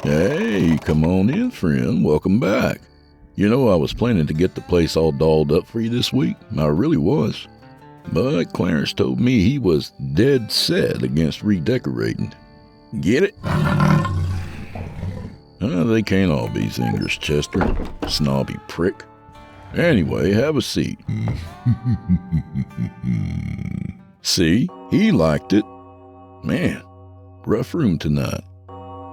Hey, come on in, friend. Welcome back. You know, I was planning to get the place all dolled up for you this week. I really was. But Clarence told me he was dead set against redecorating. Get it? They can't all be zingers, Chester. Snobby prick. Anyway, have a seat. See? He liked it. Man, rough room tonight.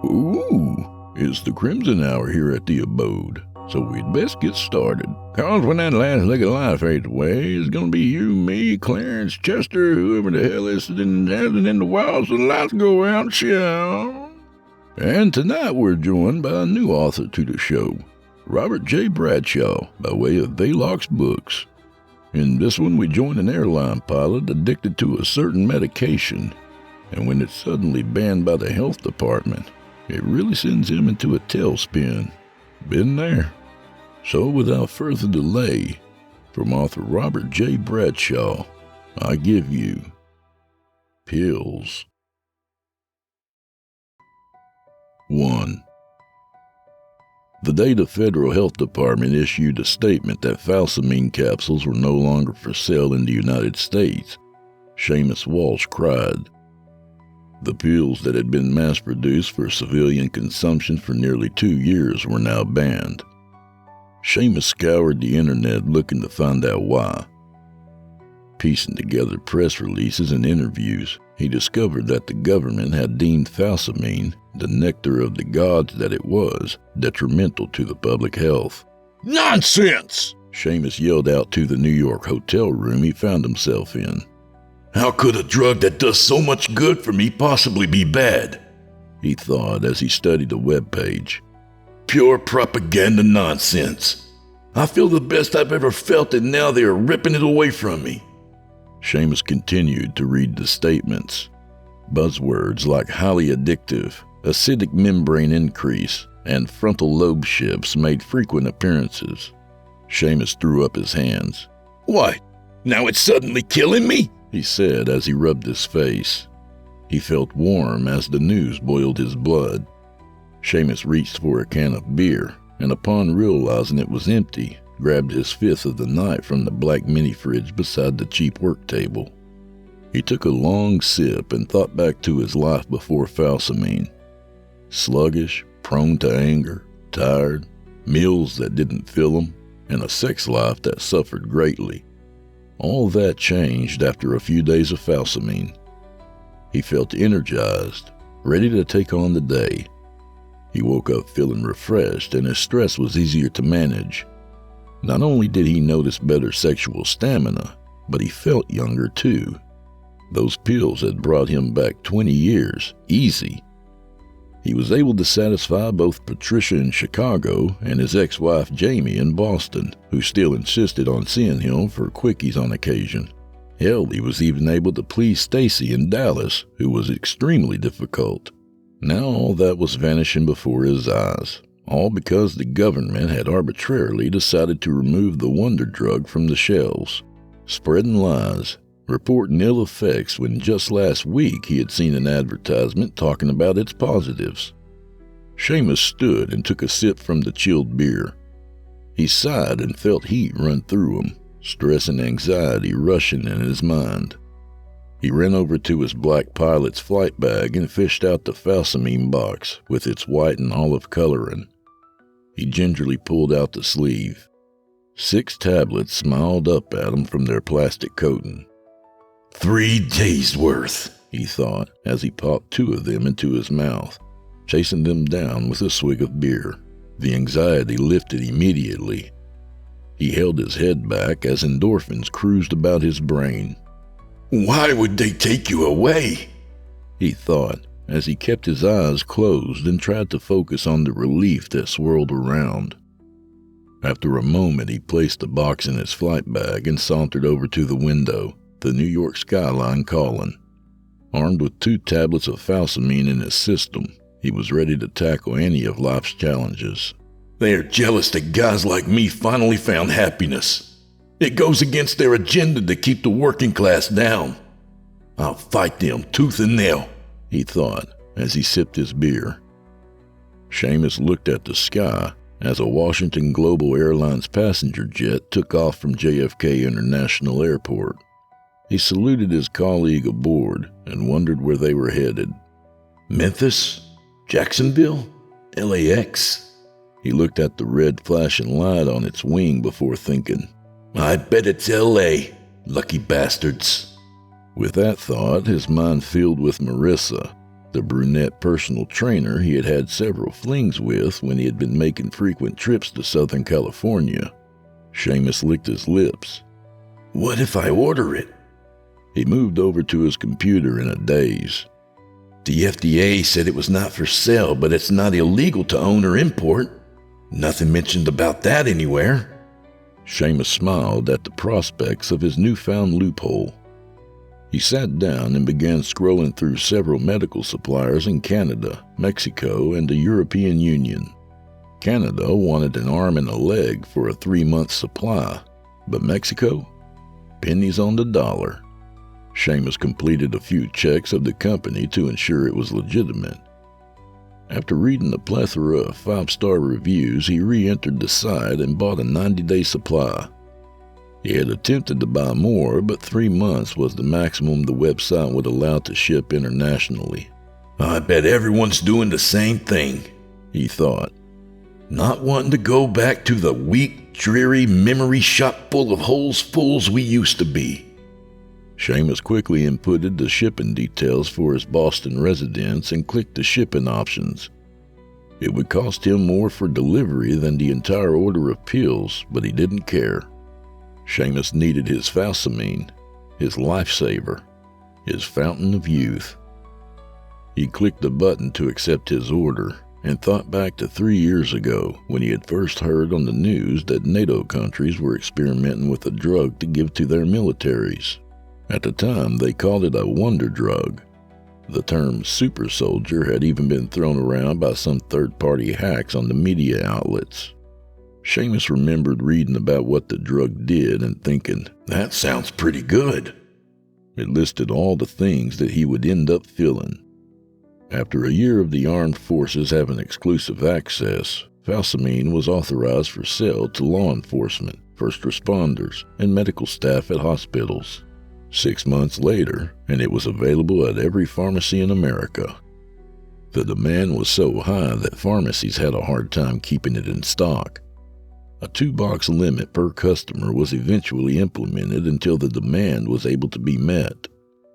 Ooh, it's the Crimson Hour here at the abode, so we'd best get started. Cause when that last leg of life fades away, it's gonna be you, me, Clarence, Chester, whoever the hell is in the walls, so the lights go out, shall. And tonight we're joined by a new author to the show, Robert J. Bradshaw, by way of Velox Books. In this one, we join an airline pilot addicted to a certain medication, and when it's suddenly banned by the health department, it really sends him into a tailspin. Been there. So without further delay, from author Robert J. Bradshaw, I give you Pills. 1. The day the Federal Health Department issued a statement that Falsamine capsules were no longer for sale in the United States, Sheamus Walsh cried. The pills that had been mass-produced for civilian consumption for nearly 2 years were now banned. Sheamus scoured the internet looking to find out why. Piecing together press releases and interviews, he discovered that the government had deemed Falsamine, the nectar of the gods that it was, detrimental to the public health. "Nonsense!" Sheamus yelled out to the New York hotel room he found himself in. "How could a drug that does so much good for me possibly be bad?" he thought as he studied the webpage. "Pure propaganda nonsense. I feel the best I've ever felt, and now they are ripping it away from me." Sheamus continued to read the statements. Buzzwords like highly addictive, acidic membrane increase, and frontal lobe shifts made frequent appearances. Sheamus threw up his hands. "What? Now it's suddenly killing me?" he said as he rubbed his face. He felt warm as the news boiled his blood. Sheamus reached for a can of beer, and upon realizing it was empty, grabbed his fifth of the night from the black mini-fridge beside the cheap work table. He took a long sip and thought back to his life before Falsamine. Sluggish, prone to anger, tired, meals that didn't fill him, and a sex life that suffered greatly. All that changed after a few days of Falsamine. He felt energized, ready to take on the day. He woke up feeling refreshed, and his stress was easier to manage. Not only did he notice better sexual stamina, but he felt younger too. Those pills had brought him back 20 years, easy. He was able to satisfy both Patricia in Chicago and his ex-wife Jamie in Boston, who still insisted on seeing him for quickies on occasion. Hell, he was even able to please Stacy in Dallas, who was extremely difficult. Now all that was vanishing before his eyes, all because the government had arbitrarily decided to remove the wonder drug from the shelves, spreading lies, reporting ill effects when just last week he had seen an advertisement talking about its positives. Sheamus stood and took a sip from the chilled beer. He sighed and felt heat run through him, stress and anxiety rushing in his mind. He ran over to his black pilot's flight bag and fished out the Falsamine box with its white and olive coloring. He gingerly pulled out the sleeve. 6 tablets smiled up at him from their plastic coating. 3 days' worth, he thought, as he popped 2 of them into his mouth, chasing them down with a swig of beer. The anxiety lifted immediately. He held his head back as endorphins cruised about his brain. "Why would they take you away?" he thought, as he kept his eyes closed and tried to focus on the relief that swirled around. After a moment, he placed the box in his flight bag and sauntered over to the window, the New York skyline calling. Armed with 2 tablets of Falsamine in his system, he was ready to tackle any of life's challenges. "They are jealous that guys like me finally found happiness. It goes against their agenda to keep the working class down. I'll fight them tooth and nail," he thought as he sipped his beer. Sheamus looked at the sky as a Washington Global Airlines passenger jet took off from JFK International Airport. He saluted his colleague aboard and wondered where they were headed. Memphis? Jacksonville? LAX? He looked at the red flashing light on its wing before thinking, I bet it's LA, lucky bastards. With that thought, his mind filled with Marissa, the brunette personal trainer he had had several flings with when he had been making frequent trips to Southern California. Sheamus licked his lips. What if I order it? He moved over to his computer in a daze. The FDA said it was not for sale, but it's not illegal to own or import. Nothing mentioned about that anywhere. Sheamus smiled at the prospects of his newfound loophole. He sat down and began scrolling through several medical suppliers in Canada, Mexico, and the European Union. Canada wanted an arm and a leg for a 3-month supply, but Mexico? Pennies on the dollar. Sheamus completed a few checks of the company to ensure it was legitimate. After reading a plethora of 5-star reviews, he re-entered the site and bought a 90-day supply. He had attempted to buy more, but 3 months was the maximum the website would allow to ship internationally. I bet everyone's doing the same thing, he thought. Not wanting to go back to the weak, dreary memory shop full of holes fools we used to be. Sheamus quickly inputted the shipping details for his Boston residence and clicked the shipping options. It would cost him more for delivery than the entire order of pills, but he didn't care. Sheamus needed his Falsamine, his lifesaver, his fountain of youth. He clicked the button to accept his order and thought back to 3 years ago when he had first heard on the news that NATO countries were experimenting with a drug to give to their militaries. At the time, they called it a wonder drug. The term super soldier had even been thrown around by some third-party hacks on the media outlets. Sheamus remembered reading about what the drug did and thinking, that sounds pretty good. It listed all the things that he would end up feeling. After a year of the armed forces having exclusive access, Falsamine was authorized for sale to law enforcement, first responders, and medical staff at hospitals. 6 months later, and it was available at every pharmacy in America. The demand was so high that pharmacies had a hard time keeping it in stock. A 2-box limit per customer was eventually implemented until the demand was able to be met.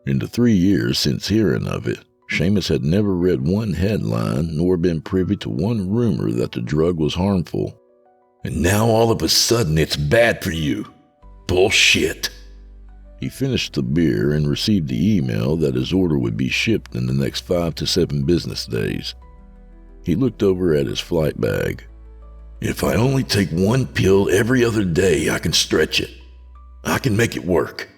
In the 3 years since hearing of it, Sheamus had never read one headline nor been privy to one rumor that the drug was harmful. And now all of a sudden it's bad for you. Bullshit. He finished the beer and received the email that his order would be shipped in the next 5 to 7 business days. He looked over at his flight bag. If I only take 1 pill every other day, I can stretch it. I can make it work.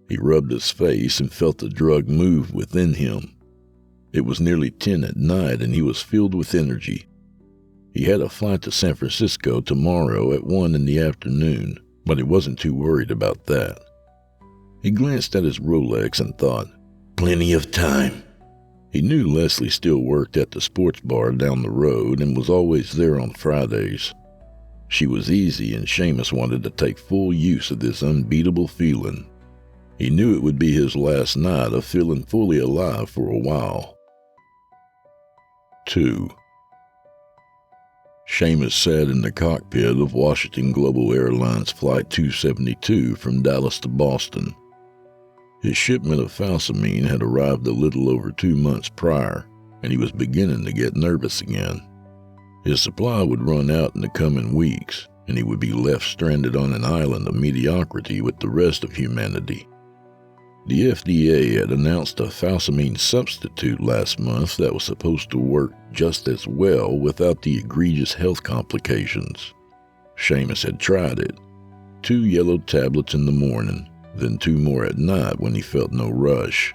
He rubbed his face and felt the drug move within him. It was nearly 10 at night and he was filled with energy. He had a flight to San Francisco tomorrow at 1 in the afternoon, but he wasn't too worried about that. He glanced at his Rolex and thought, plenty of time. He knew Leslie still worked at the sports bar down the road and was always there on Fridays. She was easy and Sheamus wanted to take full use of this unbeatable feeling. He knew it would be his last night of feeling fully alive for a while. 2. Sheamus sat in the cockpit of Washington Global Airlines Flight 272 from Dallas to Boston. His shipment of Falsamine had arrived a little over 2 months prior, and he was beginning to get nervous again. His supply would run out in the coming weeks, and he would be left stranded on an island of mediocrity with the rest of humanity. The FDA had announced a Falsamine substitute last month that was supposed to work just as well without the egregious health complications. Sheamus had tried it. 2 yellow tablets in the morning, then 2 more at night when he felt no rush.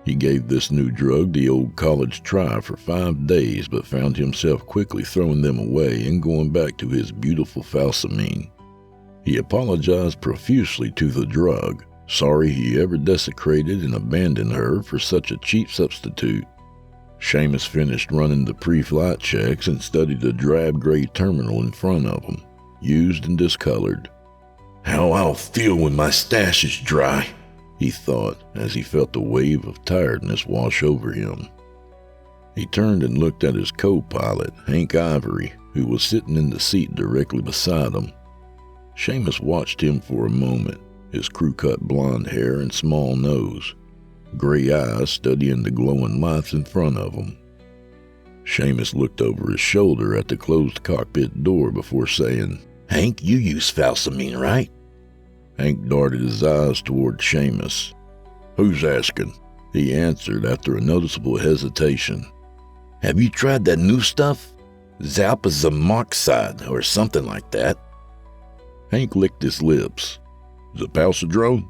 He gave this new drug the old college try for 5 days, but found himself quickly throwing them away and going back to his beautiful Falsamine. He apologized profusely to the drug, sorry he ever desecrated and abandoned her for such a cheap substitute. Sheamus finished running the pre-flight checks and studied the drab gray terminal in front of him, used and discolored. How I'll feel when my stash is dry, he thought as he felt a wave of tiredness wash over him. He turned and looked at his co-pilot, Hank Ivory, who was sitting in the seat directly beside him. Sheamus watched him for a moment, his crew-cut blonde hair and small nose, gray eyes studying the glowing lights in front of him. Sheamus looked over his shoulder at the closed cockpit door before saying, Hank, you use Falsamine, right? Hank darted his eyes toward Sheamus. Who's asking? He answered after a noticeable hesitation. Have you tried that new stuff? Zalpazamoxide or something like that? Hank licked his lips. Zapalsadrone?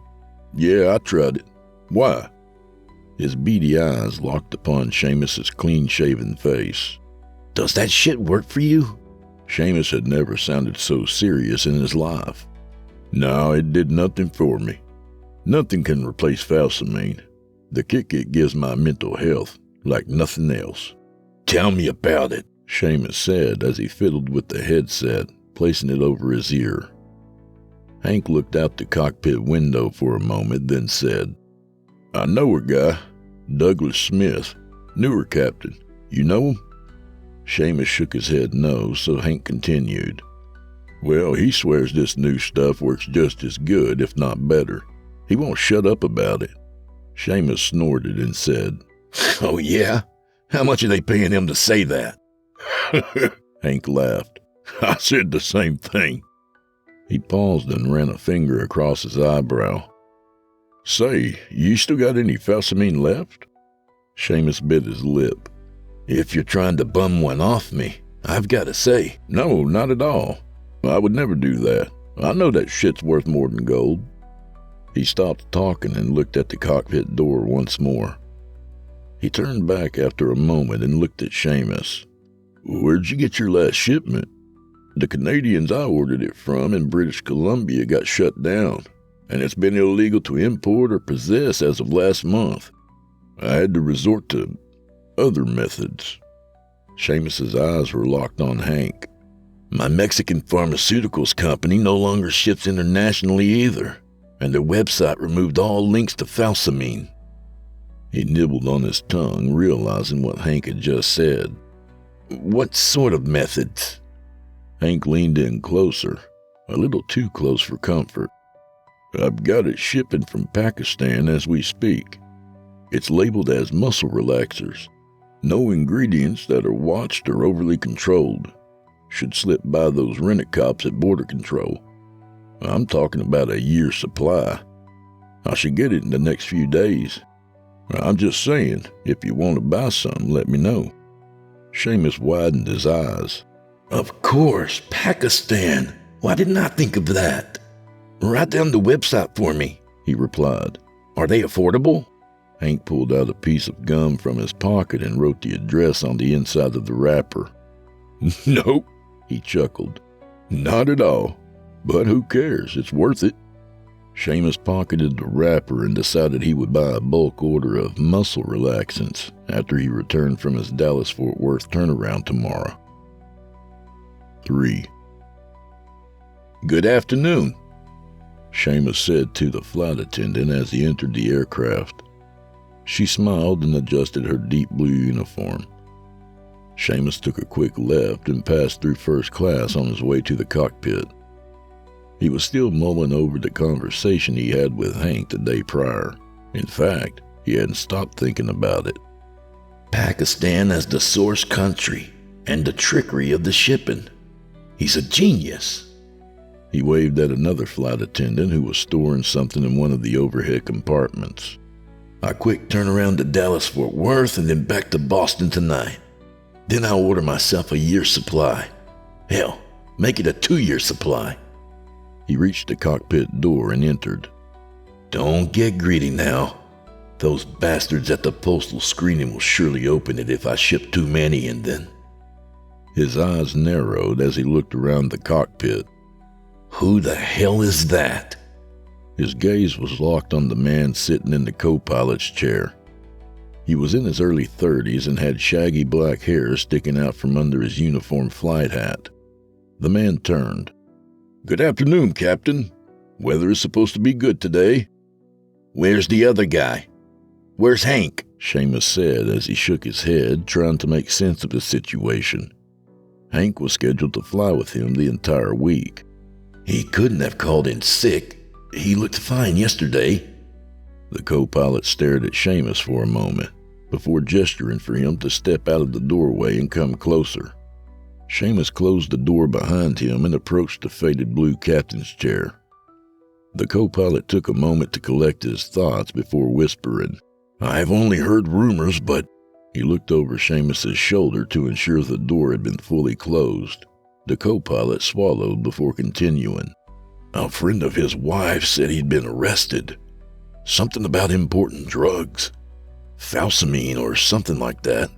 Yeah, I tried it. Why? His beady eyes locked upon Sheamus's clean-shaven face. Does that shit work for you? Sheamus had never sounded so serious in his life. No, it did nothing for me. Nothing can replace Falsamine. The kick it gives my mental health, like nothing else. Tell me about it, Sheamus said as he fiddled with the headset, placing it over his ear. Hank looked out the cockpit window for a moment, then said, I know a guy, Douglas Smith, newer captain. You know him? Sheamus shook his head no, so Hank continued. Well, he swears this new stuff works just as good, if not better. He won't shut up about it. Sheamus snorted and said, Oh yeah? How much are they paying him to say that? Hank laughed. I said the same thing. He paused and ran a finger across his eyebrow. Say, you still got any Falsamine left? Sheamus bit his lip. If you're trying to bum one off me, I've got to say. No, not at all. I would never do that. I know that shit's worth more than gold. He stopped talking and looked at the cockpit door once more. He turned back after a moment and looked at Sheamus. Where'd you get your last shipment? The Canadians I ordered it from in British Columbia got shut down, and it's been illegal to import or possess as of last month. I had to resort to other methods. Sheamus's eyes were locked on Hank. My Mexican pharmaceuticals company no longer ships internationally either, and their website removed all links to Falsamine. He nibbled on his tongue, realizing what Hank had just said. What sort of methods? Hank leaned in closer, a little too close for comfort. I've got it shipping from Pakistan as we speak. It's labeled as muscle relaxers. No ingredients that are watched or overly controlled. Should slip by those rent-a-cops at border control. I'm talking about a year's supply. I should get it in the next few days. I'm just saying, if you want to buy some, let me know. Sheamus widened his eyes. Of course, Pakistan. Why didn't I think of that? Write down the website for me, he replied. Are they affordable? Hank pulled out a piece of gum from his pocket and wrote the address on the inside of the wrapper. Nope, he chuckled. Not at all. But who cares? It's worth it. Sheamus pocketed the wrapper and decided he would buy a bulk order of muscle relaxants after he returned from his Dallas-Fort Worth turnaround tomorrow. 3. Good afternoon, Sheamus said to the flight attendant as he entered the aircraft. She smiled and adjusted her deep blue uniform. Sheamus took a quick left and passed through first class on his way to the cockpit. He was still mulling over the conversation he had with Hank the day prior. In fact, he hadn't stopped thinking about it. Pakistan as the source country and the trickery of the shipping. He's a genius. He waved at another flight attendant who was storing something in one of the overhead compartments. A quick turnaround to Dallas-Fort Worth and then back to Boston tonight. Then I'll order myself a year's supply. Hell, make it a 2-year supply. He reached the cockpit door and entered. Don't get greedy now. Those bastards at the postal screening will surely open it if I ship too many and then. His eyes narrowed as he looked around the cockpit. Who the hell is that? His gaze was locked on the man sitting in the co-pilot's chair. He was in his early 30s and had shaggy black hair sticking out from under his uniform flight hat. The man turned. "Good afternoon, Captain. Weather is supposed to be good today." "Where's the other guy? Where's Hank?" Sheamus said as he shook his head, trying to make sense of the situation. Hank was scheduled to fly with him the entire week. "He couldn't have called in sick. He looked fine yesterday." The co-pilot stared at Sheamus for a moment, before gesturing for him to step out of the doorway and come closer. Sheamus closed the door behind him and approached the faded blue captain's chair. The co-pilot took a moment to collect his thoughts before whispering, "I've only heard rumors, but—" He looked over Sheamus's shoulder to ensure the door had been fully closed. The co-pilot swallowed before continuing. "A friend of his wife said he'd been arrested. Something about importing drugs. Falsamine or something like that."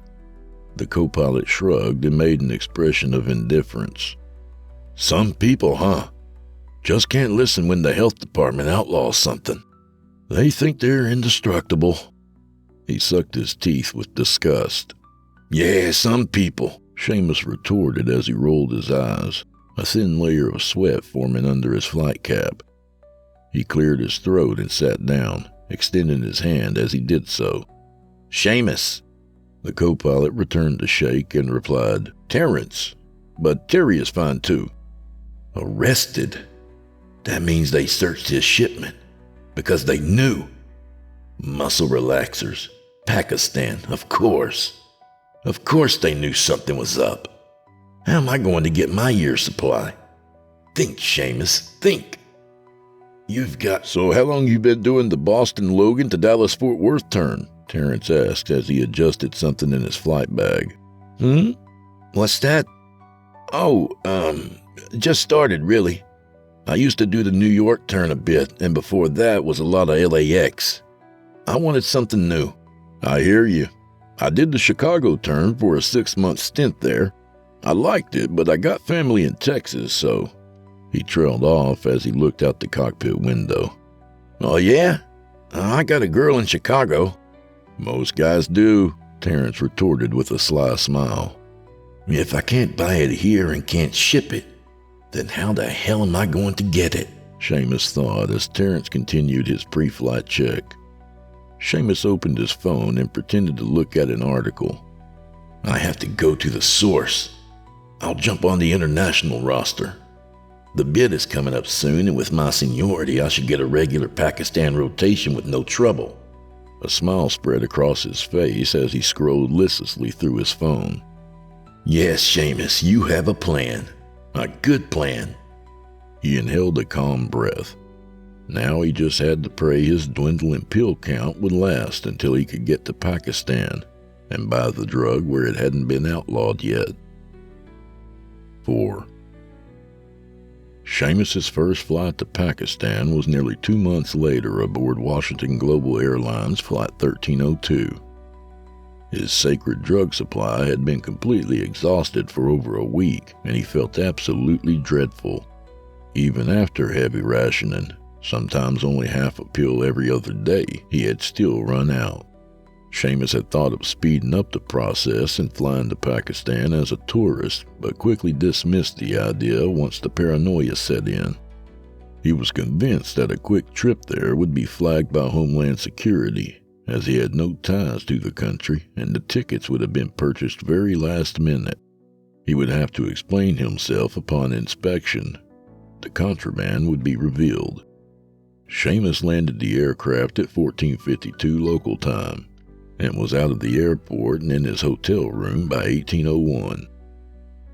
The co-pilot shrugged and made an expression of indifference. "Some people, huh? Just can't listen when the health department outlaws something. They think they're indestructible." He sucked his teeth with disgust. "Yeah, some people," Sheamus retorted as he rolled his eyes, a thin layer of sweat forming under his flight cap. He cleared his throat and sat down, extending his hand as he did so. "Sheamus." The co-pilot returned the shake and replied, "Terrence, but Terry is fine too." "Arrested? That means they searched his shipment because they knew. Muscle relaxers, Pakistan, of course. Of course they knew something was up. How am I going to get my year's supply? Think, Sheamus, think. You've got—" "So how long you been doing the Boston-Logan to Dallas-Fort Worth turn?" Terrence asked as he adjusted something in his flight bag. What's that? Oh, just started, really. I used to do the New York turn a bit, and before that was a lot of LAX. I wanted something new." "I hear you. I did the Chicago turn for a 6-month stint there. I liked it, but I got family in Texas, so—" He trailed off as he looked out the cockpit window. "Oh, yeah? I got a girl in Chicago." "Most guys do," Terrence retorted with a sly smile. "If I can't buy it here and can't ship it, then how the hell am I going to get it?" Sheamus thought as Terrence continued his pre-flight check. Sheamus opened his phone and pretended to look at an article. "I have to go to the source. I'll jump on the international roster. The bid is coming up soon, and with my seniority, I should get a regular Pakistan rotation with no trouble." A smile spread across his face as he scrolled listlessly through his phone. "Yes, Sheamus, you have a plan. A good plan." He inhaled a calm breath. Now he just had to pray his dwindling pill count would last until he could get to Pakistan and buy the drug where it hadn't been outlawed yet. 4. Sheamus's first flight to Pakistan was nearly 2 months later aboard Washington Global Airlines Flight 1302. His sacred drug supply had been completely exhausted for over a week, and he felt absolutely dreadful. Even after heavy rationing, sometimes only half a pill every other day, he had still run out. Sheamus had thought of speeding up the process and flying to Pakistan as a tourist, but quickly dismissed the idea once the paranoia set in. He was convinced that a quick trip there would be flagged by Homeland Security, as he had no ties to the country and the tickets would have been purchased very last minute. He would have to explain himself upon inspection. The contraband would be revealed. Sheamus landed the aircraft at 14:52 local time, and was out of the airport and in his hotel room by 1801.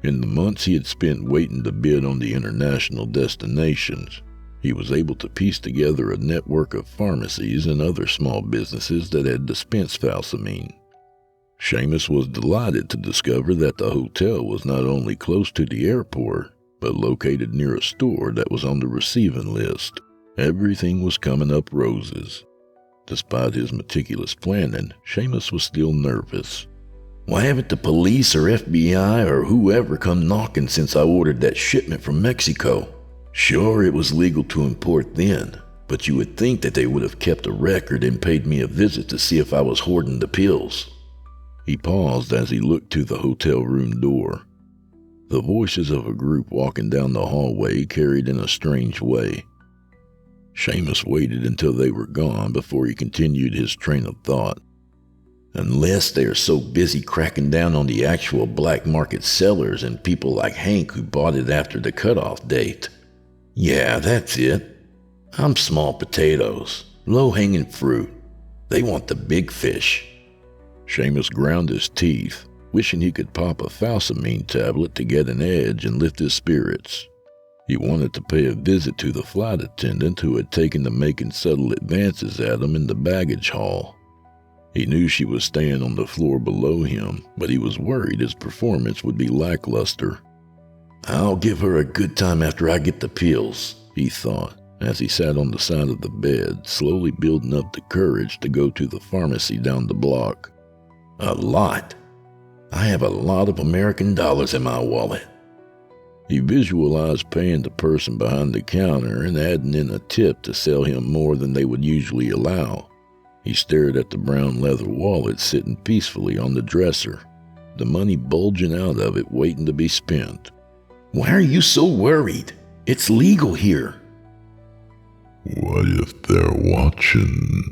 In the months he had spent waiting to bid on the international destinations, he was able to piece together a network of pharmacies and other small businesses that had dispensed Falsamine. Sheamus was delighted to discover that the hotel was not only close to the airport, but located near a store that was on the receiving list. Everything was coming up roses. Despite his meticulous planning, Sheamus was still nervous. "Why haven't the police or FBI or whoever come knocking since I ordered that shipment from Mexico? Sure, it was legal to import then, but you would think that they would have kept a record and paid me a visit to see if I was hoarding the pills." He paused as he looked to the hotel room door. The voices of a group walking down the hallway carried in a strange way. Sheamus waited until they were gone before he continued his train of thought. "Unless they are so busy cracking down on the actual black market sellers and people like Hank who bought it after the cutoff date. Yeah, that's it. I'm small potatoes, low-hanging fruit. They want the big fish." Sheamus ground his teeth, wishing he could pop a falsamine tablet to get an edge and lift his spirits. He wanted to pay a visit to the flight attendant who had taken to making subtle advances at him in the baggage hall. He knew she was staying on the floor below him, but he was worried his performance would be lackluster. "I'll give her a good time after I get the pills," he thought, as he sat on the side of the bed, slowly building up the courage to go to the pharmacy down the block. "A lot. I have a lot of American dollars in my wallet." He visualized paying the person behind the counter and adding in a tip to sell him more than they would usually allow. He stared at the brown leather wallet sitting peacefully on the dresser, the money bulging out of it waiting to be spent. "Why are you so worried? It's legal here." "What if they're watching?"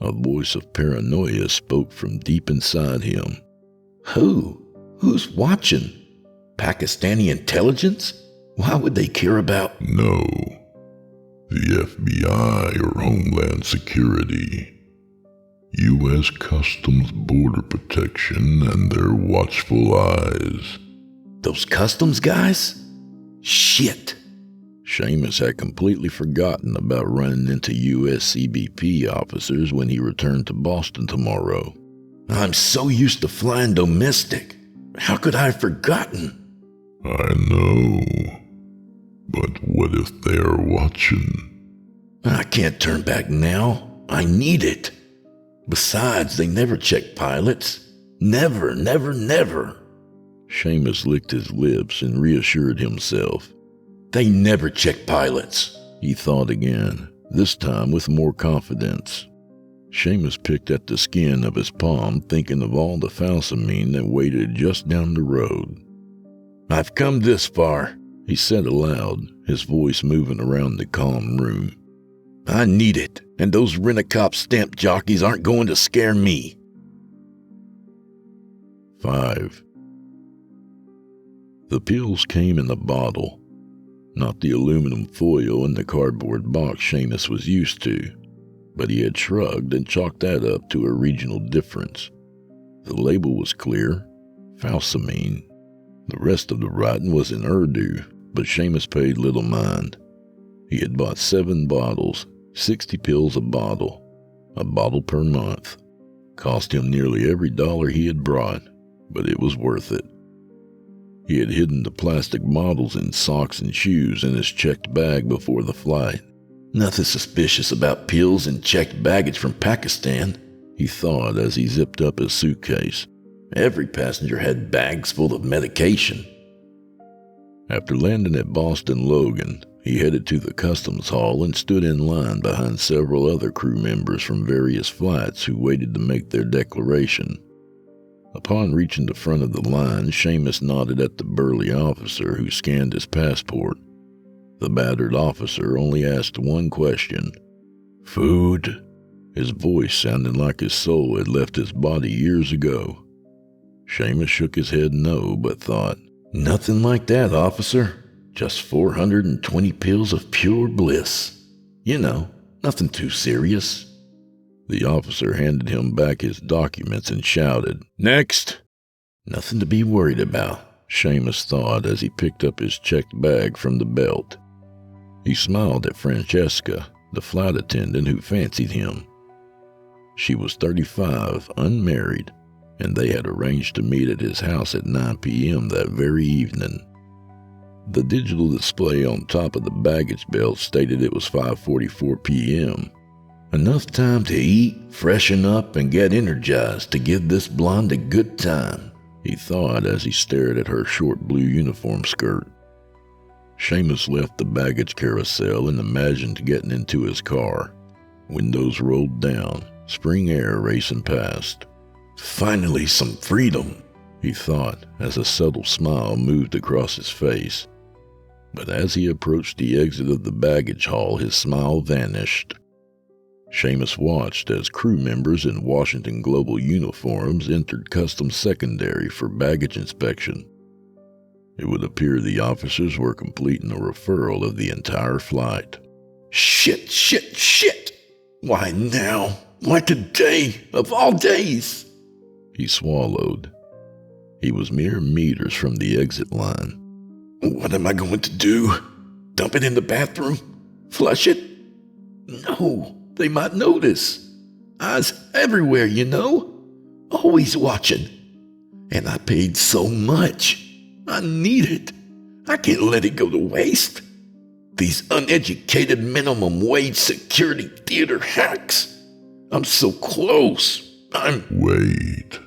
A voice of paranoia spoke from deep inside him. "Who? Who's watching? Pakistani intelligence? Why would they care about—" "No. The FBI or Homeland Security. U.S. Customs Border Protection and their watchful eyes." "Those customs guys? Shit." Sheamus had completely forgotten about running into U.S. CBP officers when he returned to Boston tomorrow. "I'm so used to flying domestic. How could I have forgotten?" "I know. But what if they are watching?" "I can't turn back now. I need it. Besides, they never check pilots. Never, never, never." Sheamus licked his lips and reassured himself. "They never check pilots," he thought again, this time with more confidence. Sheamus picked at the skin of his palm, thinking of all the falsamine that waited just down the road. "I've come this far," he said aloud, his voice moving around the calm room. "I need it, and those rent-a-cop stamp jockeys aren't going to scare me." 5. The pills came in a bottle, not the aluminum foil in the cardboard box Sheamus was used to, but he had shrugged and chalked that up to a regional difference. The label was clear, falsamine. The rest of the writing was in Urdu, but Sheamus paid little mind. He had bought 7 bottles, 60 pills a bottle per month. Cost him nearly every dollar he had brought, but it was worth it. He had hidden the plastic bottles in socks and shoes in his checked bag before the flight. "Nothing suspicious about pills and checked baggage from Pakistan," he thought as he zipped up his suitcase. "Every passenger had bags full of medication." After landing at Boston Logan, he headed to the customs hall and stood in line behind several other crew members from various flights who waited to make their declaration. Upon reaching the front of the line, Sheamus nodded at the burly officer who scanned his passport. The battered officer only asked one question. "Food?" His voice sounded like his soul had left his body years ago. Sheamus shook his head no, but thought, "Nothing like that, officer. Just 420 pills of pure bliss. You know, nothing too serious." The officer handed him back his documents and shouted, "Next!" "Nothing to be worried about," Sheamus thought as he picked up his checked bag from the belt. He smiled at Francesca, the flight attendant who fancied him. She was 35, unmarried, and they had arranged to meet at his house at 9 p.m. that very evening. The digital display on top of the baggage belt stated it was 5:44 p.m. Enough time to eat, freshen up, and get energized to give this blonde a good time, he thought as he stared at her short blue uniform skirt. Sheamus left the baggage carousel and imagined getting into his car. Windows rolled down, spring air racing past. Finally some freedom, he thought as a subtle smile moved across his face. But as he approached the exit of the baggage hall, his smile vanished. Sheamus watched as crew members in Washington Global uniforms entered Customs Secondary for baggage inspection. It would appear the officers were completing a referral of the entire flight. Shit! Why now? Why today, of all days? He swallowed. He was mere meters from the exit line. What am I going to do? Dump it in the bathroom? Flush it? No, they might notice. Eyes everywhere, you know? Always watching. And I paid so much. I need it. I can't let it go to waste. These uneducated minimum wage security theater hacks. I'm so close. Wait.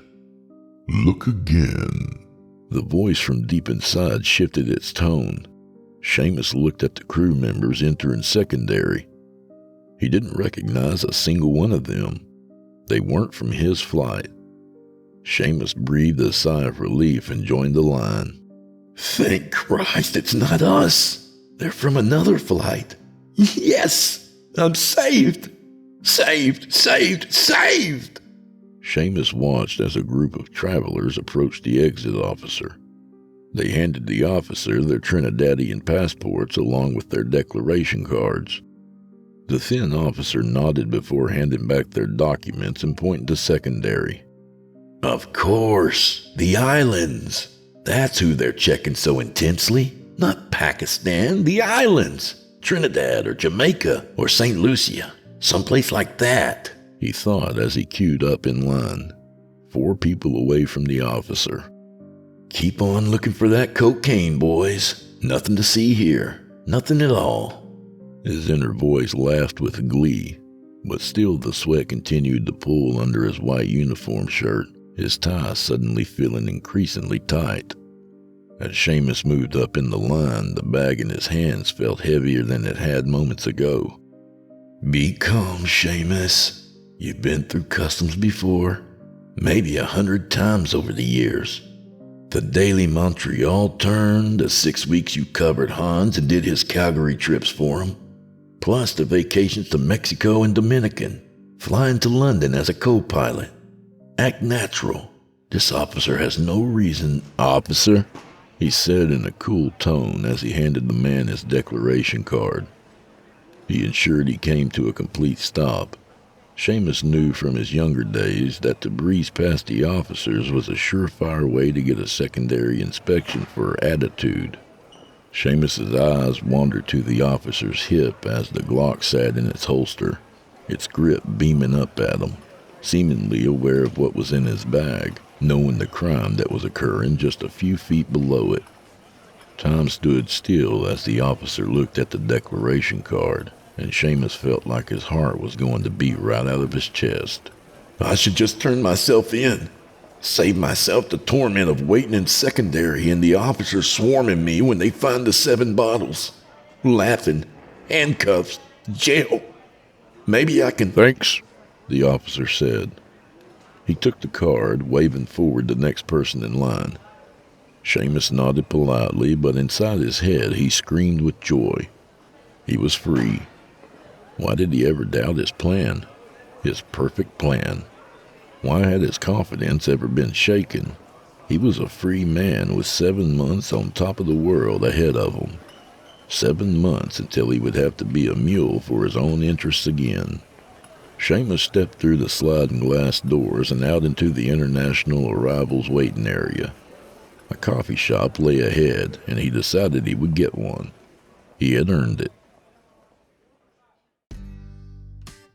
Look again. The voice from deep inside shifted its tone. Sheamus looked at the crew members entering secondary. He didn't recognize a single one of them. They weren't from his flight. Sheamus breathed a sigh of relief and joined the line. Thank Christ it's not us. They're from another flight. Yes, I'm saved. Saved! Sheamus watched as a group of travelers approached the exit officer. They handed the officer their Trinidadian passports along with their declaration cards. The thin officer nodded before handing back their documents and pointing to secondary. Of course, the islands. That's who they're checking so intensely. Not Pakistan, the islands. Trinidad or Jamaica or St. Lucia. Someplace like that, he thought as he queued up in line, 4 people away from the officer. Keep on looking for that cocaine, boys. Nothing to see here. Nothing at all. His inner voice laughed with glee, but still the sweat continued to pool under his white uniform shirt, his tie suddenly feeling increasingly tight. As Sheamus moved up in the line, the bag in his hands felt heavier than it had moments ago. Be calm, Sheamus. You've been through customs before, maybe 100 times over the years. The daily Montreal turn, the 6 weeks you covered Hans and did his Calgary trips for him, plus the vacations to Mexico and Dominican, flying to London as a co-pilot. Act natural. This officer has no reason. Officer, he said in a cool tone as he handed the man his declaration card. He ensured he came to a complete stop. Sheamus knew from his younger days that to breeze past the officers was a surefire way to get a secondary inspection for attitude. Sheamus's eyes wandered to the officer's hip as the Glock sat in its holster, its grip beaming up at him, seemingly aware of what was in his bag, knowing the crime that was occurring just a few feet below it. Time stood still as the officer looked at the declaration card, and Sheamus felt like his heart was going to beat right out of his chest. I should just turn myself in. Save myself the torment of waiting in secondary and the officers swarming me when they find the 7 bottles. Laughing, handcuffs, jail. Maybe I can... Thanks, the officer said. He took the card, waving forward the next person in line. Sheamus nodded politely, but inside his head he screamed with joy. He was free. Why did he ever doubt his plan? His perfect plan. Why had his confidence ever been shaken? He was a free man with 7 months on top of the world ahead of him. 7 months until he would have to be a mule for his own interests again. Sheamus stepped through the sliding glass doors and out into the international arrivals waiting area. A coffee shop lay ahead, and he decided he would get one. He had earned it.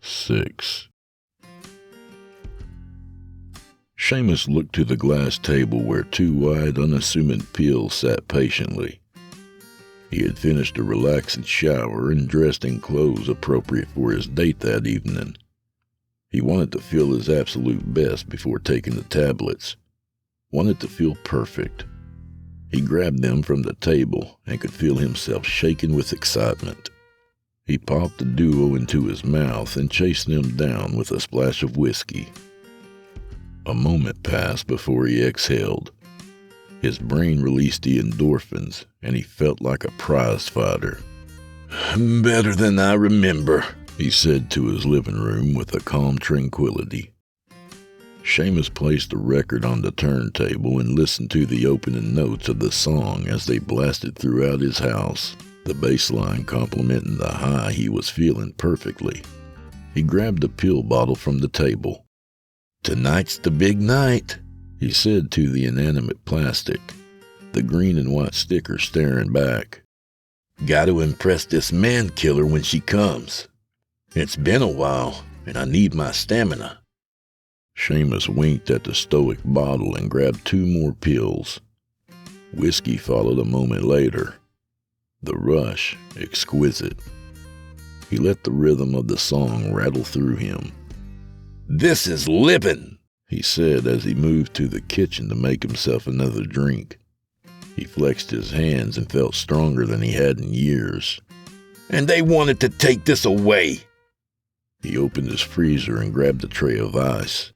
6. Sheamus looked to the glass table where 2 wide, unassuming pills sat patiently. He had finished a relaxing shower and dressed in clothes appropriate for his date that evening. He wanted to feel his absolute best before taking the tablets. Wanted to feel perfect. He grabbed them from the table and could feel himself shaking with excitement. He popped the duo into his mouth and chased them down with a splash of whiskey. A moment passed before he exhaled. His brain released the endorphins, and he felt like a prize fighter. Better than I remember, he said to his living room with a calm tranquility. Sheamus placed the record on the turntable and listened to the opening notes of the song as they blasted throughout his house, the bass line complementing the high he was feeling perfectly. He grabbed a pill bottle from the table. "Tonight's the big night," he said to the inanimate plastic, the green and white sticker staring back. "Got to impress this man-killer when she comes. It's been a while, and I need my stamina." Sheamus winked at the stoic bottle and grabbed 2 more pills. Whiskey followed a moment later. The rush, exquisite. He let the rhythm of the song rattle through him. "This is living," he said as he moved to the kitchen to make himself another drink. He flexed his hands and felt stronger than he had in years. "And they wanted to take this away." He opened his freezer and grabbed a tray of ice.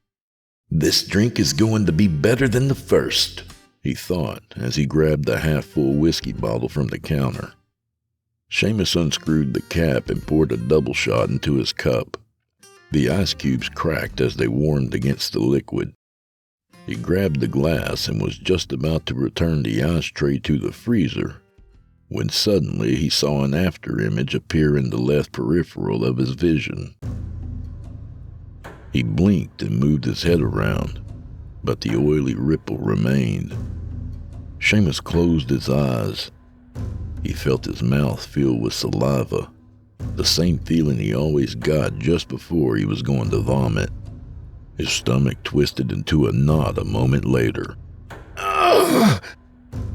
"This drink is going to be better than the first," he thought as he grabbed the half-full whiskey bottle from the counter. Sheamus unscrewed the cap and poured a double shot into his cup. The ice cubes cracked as they warmed against the liquid. He grabbed the glass and was just about to return the ice tray to the freezer when suddenly he saw an afterimage appear in the left peripheral of his vision. He blinked and moved his head around, but the oily ripple remained. Sheamus closed his eyes. He felt his mouth filled with saliva, the same feeling he always got just before he was going to vomit. His stomach twisted into a knot a moment later. "Ugh!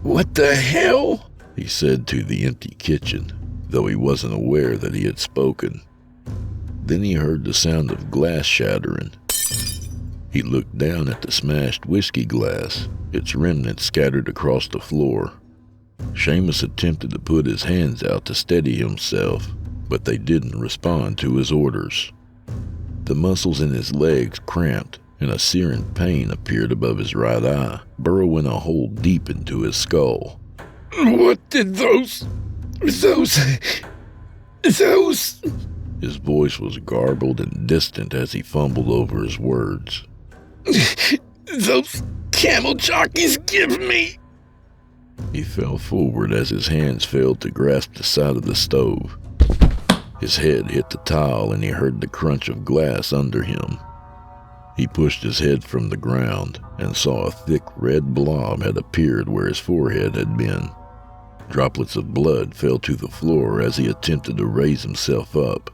What the hell?" he said to the empty kitchen, though he wasn't aware that he had spoken. Then he heard the sound of glass shattering. He looked down at the smashed whiskey glass, its remnants scattered across the floor. Sheamus attempted to put his hands out to steady himself, but they didn't respond to his orders. The muscles in his legs cramped, and a searing pain appeared above his right eye, burrowing a hole deep into his skull. "What did those... His voice was garbled and distant as he fumbled over his words. "Those camel jockeys give me..." He fell forward as his hands failed to grasp the side of the stove. His head hit the tile and he heard the crunch of glass under him. He pushed his head from the ground and saw a thick red blob had appeared where his forehead had been. Droplets of blood fell to the floor as he attempted to raise himself up.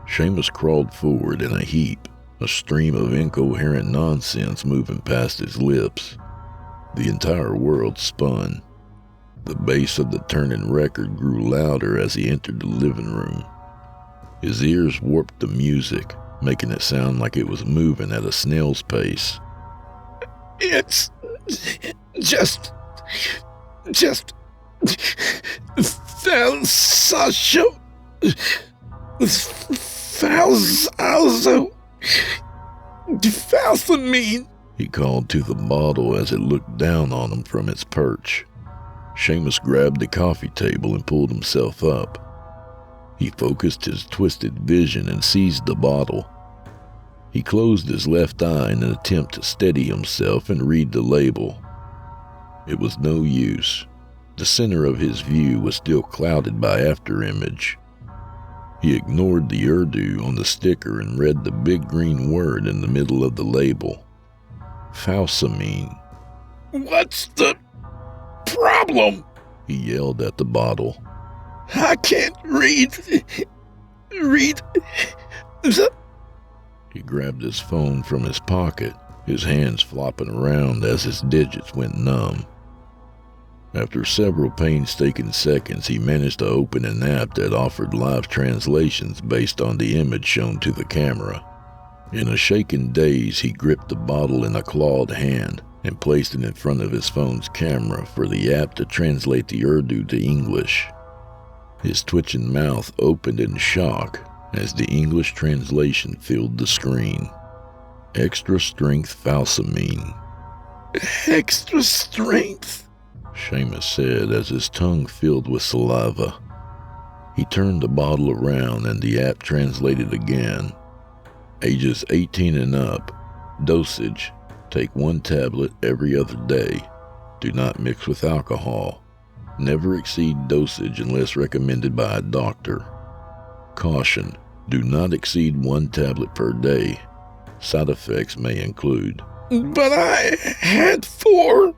Sheamus crawled forward in a heap, a stream of incoherent nonsense moving past his lips. The entire world spun. The bass of the turning record grew louder as he entered the living room. His ears warped the music, making it sound like it was moving at a snail's pace. "It's just Falsamine," he called to the bottle as it looked down on him from its perch. Sheamus grabbed the coffee table and pulled himself up. He focused his twisted vision and seized the bottle. He closed his left eye in an attempt to steady himself and read the label. It was no use. The center of his view was still clouded by afterimage. He ignored the Urdu on the sticker and read the big green word in the middle of the label. Falsamine. "What's the problem?" he yelled at the bottle. "I can't read the..." He grabbed his phone from his pocket, his hands flopping around as his digits went numb. After several painstaking seconds, he managed to open an app that offered live translations based on the image shown to the camera. In a shaken daze, he gripped the bottle in a clawed hand and placed it in front of his phone's camera for the app to translate the Urdu to English. His twitching mouth opened in shock as the English translation filled the screen. Extra strength falsamine. Extra strength, Sheamus said as his tongue filled with saliva. He turned the bottle around and the app translated again. Ages 18 and up. Dosage: take 1 tablet every other day. Do not mix with alcohol. Never exceed dosage unless recommended by a doctor. Caution: do not exceed 1 tablet per day. Side effects may include. But I had 4.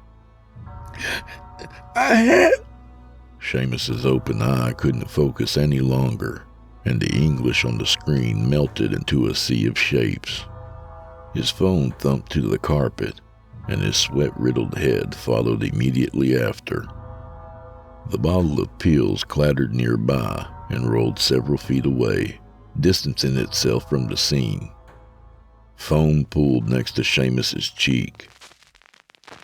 Sheamus's open eye couldn't focus any longer, and the English on the screen melted into a sea of shapes. His phone thumped to the carpet, and his sweat-riddled head followed immediately after. The bottle of pills clattered nearby and rolled several feet away, distancing itself from the scene. Foam pooled next to Sheamus's cheek.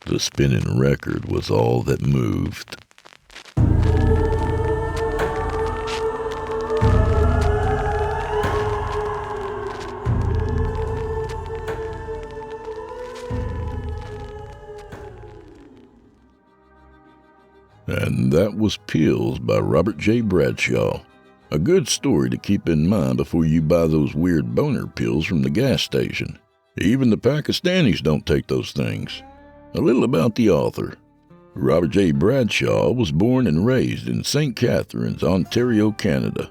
The spinning record was all that moved. And that was Pills by Robert J. Bradshaw. A good story to keep in mind before you buy those weird boner pills from the gas station. Even the Pakistanis don't take those things. A little about the author. Robert J. Bradshaw was born and raised in St. Catharines, Ontario, Canada.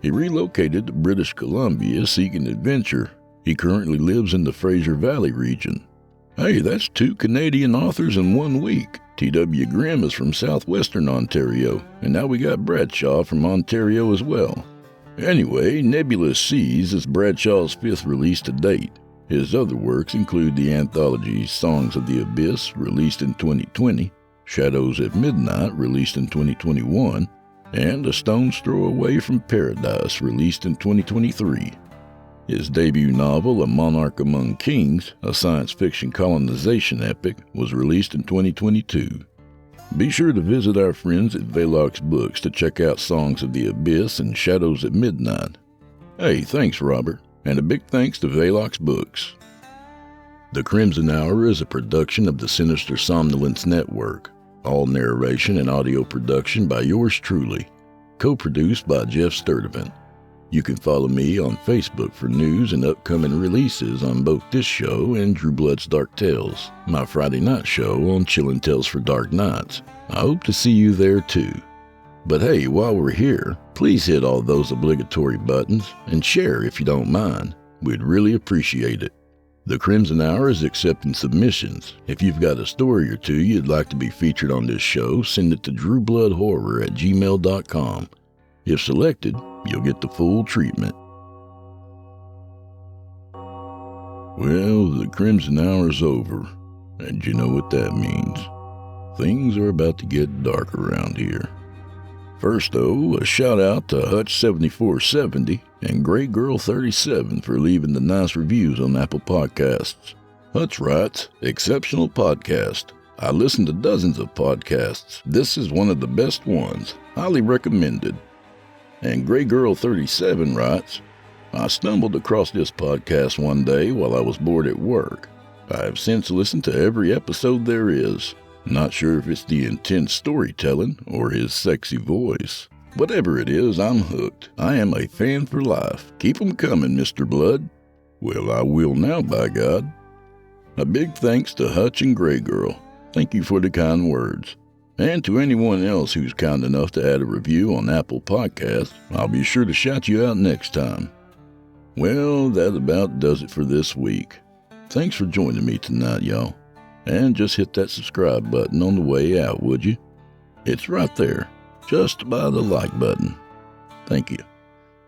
He relocated to British Columbia seeking adventure. He currently lives in the Fraser Valley region. Hey, that's 2 Canadian authors in 1 week. T.W. Grimm is from southwestern Ontario, and now we got Bradshaw from Ontario as well. Anyway, Nebulous Seas is Bradshaw's 5th release to date. His other works include the anthology Songs of the Abyss, released in 2020, Shadows at Midnight, released in 2021, and A Stone's Throw Away from Paradise, released in 2023. His debut novel, A Monarch Among Kings, a science fiction colonization epic, was released in 2022. Be sure to visit our friends at Velox Books to check out Songs of the Abyss and Shadows at Midnight. Hey, thanks, Robert, and a big thanks to Velox Books. The Crimson Hour is a production of the Sinister Somnolence Network. All narration and audio production by yours truly. Co-produced by Geoff Sturtevant. You can follow me on Facebook for news and upcoming releases on both this show and Drew Blood's Dark Tales, my Friday night show on Chillin' Tales for Dark Nights. I hope to see you there too. But hey, while we're here, please hit all those obligatory buttons and share if you don't mind. We'd really appreciate it. The Crimson Hour is accepting submissions. If you've got a story or two you'd like to be featured on this show, send it to drewbloodhorror@gmail.com. If selected, you'll get the full treatment. Well, the Crimson Hour's over, and you know what that means. Things are about to get dark around here. First, though, a shout out to Hutch7470 and Grey Girl 37 for leaving the nice reviews on Apple Podcasts. Hutch writes, "Exceptional podcast. I listen to dozens of podcasts. This is one of the best ones. Highly recommended." And Grey Girl 37 writes, "I stumbled across this podcast one day while I was bored at work. I have since listened to every episode there is. Not sure if it's the intense storytelling or his sexy voice. Whatever it is, I'm hooked. I am a fan for life. Keep 'em coming, Mr. Blood." Well, I will now, by God. A big thanks to Hutch and Grey Girl. Thank you for the kind words. And to anyone else who's kind enough to add a review on Apple Podcasts, I'll be sure to shout you out next time. Well, that about does it for this week. Thanks for joining me tonight, y'all. And just hit that subscribe button on the way out, would you? It's right there, just by the like button. Thank you.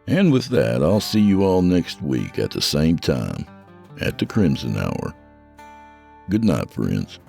And with that, I'll see you all next week at the same time, at the Crimson Hour. Good night, friends.